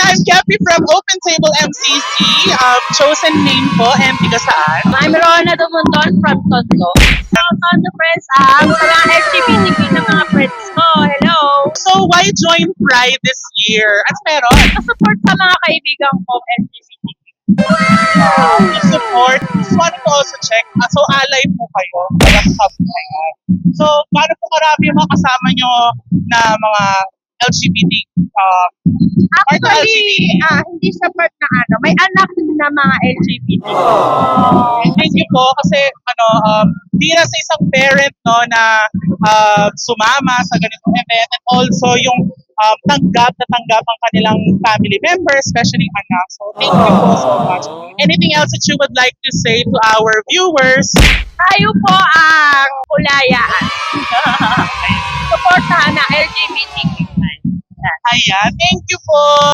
I'm Kepi from Open Table MCC. Chosen name po, MP Gasaan. I'm Rona Dumunton from Tondo. Tondo Friends, sa mga LGBTQ na mga friends ko. Hello! So, why join Pride this year? At meron? Support sa mga kaibigan ko LGBTQ. To support. Just wanted to also check. So, alay po kayo. Parang Ayan. So, paano po karami yung mga kasama nyo na mga LGBT? Part ng Actually, hindi sa part na may anak na mga LGBT. Thank you po kasi di na sa isang parent no na sumama sa ganitong event and also yung tanggap ang kanilang family members, especially anak. So thank you po so much. Anything else that you would like to say to our viewers? Tayo po ang kulayaan. Supportahan na LGBTQ. Ayan, thank you po.